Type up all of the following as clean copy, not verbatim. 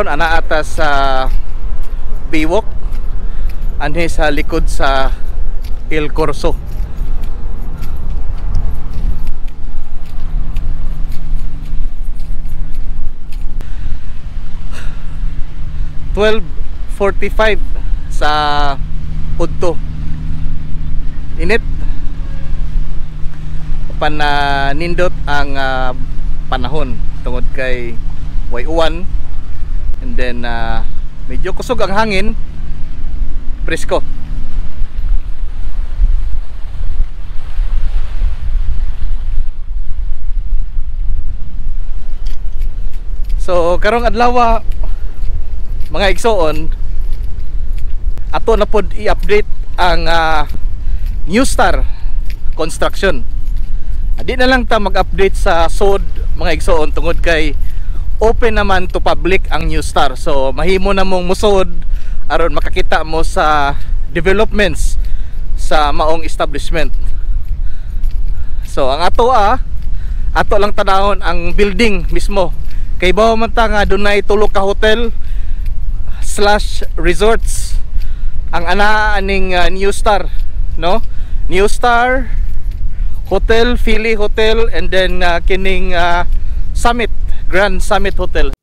Ana atas sa Biwok anhi sa likod sa El Corso. "12:45 sa udto. Init pan nindot ang panahon tungod kay way uwan, and then medyo kusog ang hangin, presko. So karong adlaw mga igsoon, ato na pod i-update ang New Star construction. Di na lang ta mag-update sa SOD mga igsoon tungod kay open naman to public ang New Star. So mahimo na mong musod aron makakita mo sa developments sa maong establishment. So ang ato lang tanahon ang building mismo. Kay bawo man ta nga dunay tulo ka hotel / resorts ang ana aning New Star, no? New Star Hotel, Philly Hotel, and then kining Summit, Grand Summit Hotel.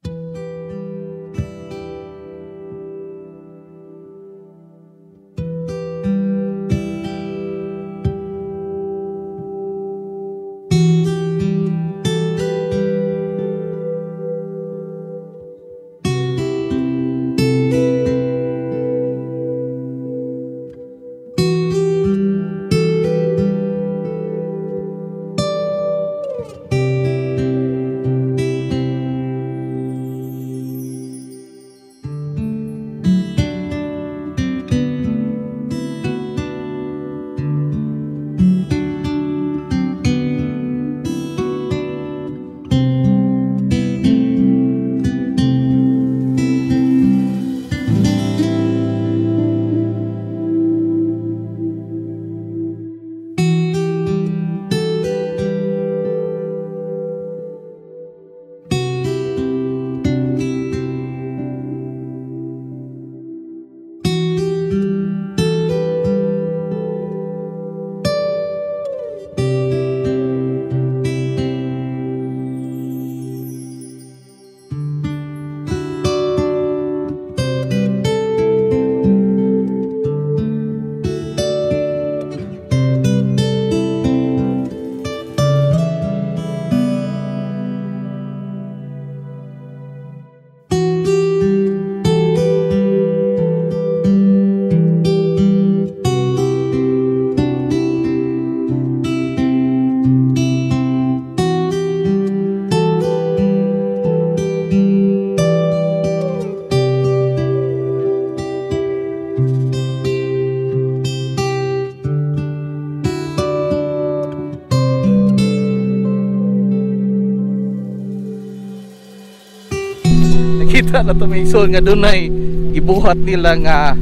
Kita na tumisol nga dunay gibuhat nila nga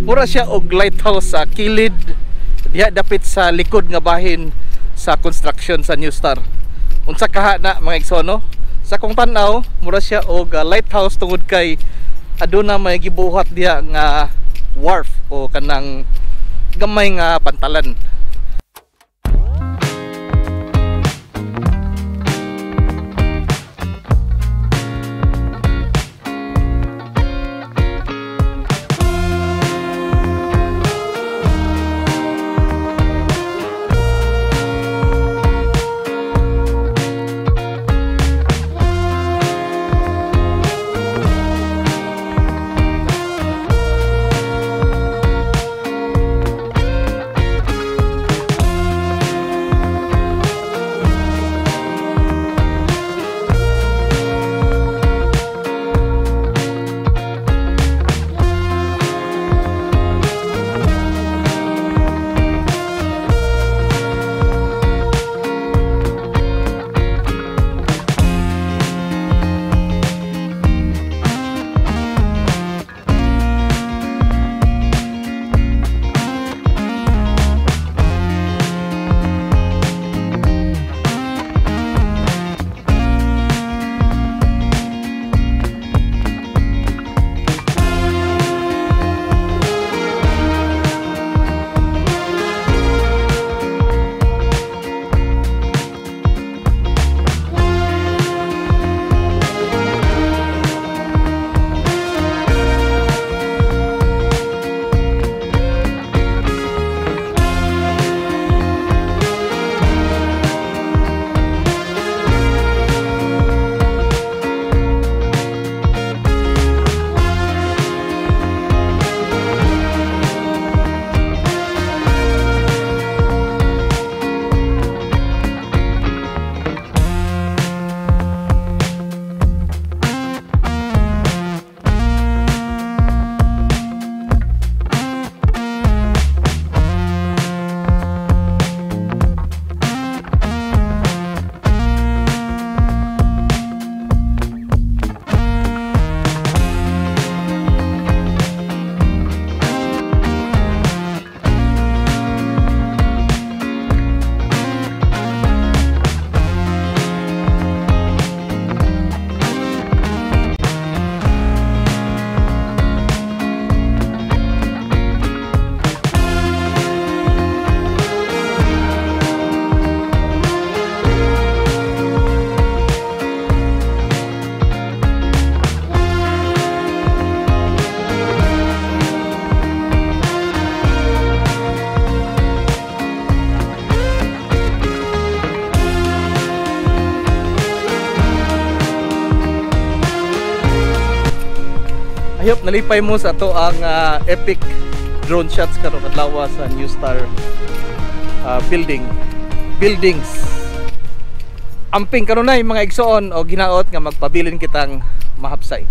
mura siya og lighthouse sa kilid diha dapit sa likod nga bahin sa construction sa New Star. Unsa kaha na mga igsoon, sa kong tan-aw mura siya og lighthouse tungod kay aduna may gibuhat diha nga wharf o kanang gamay nga pantalan. I hope nalipay mo sa to ang epic drone shots karong adlaw sa New Star buildings. Amping kanunay mga igsoon o ginaot nga magpabilin kitang mahapsay.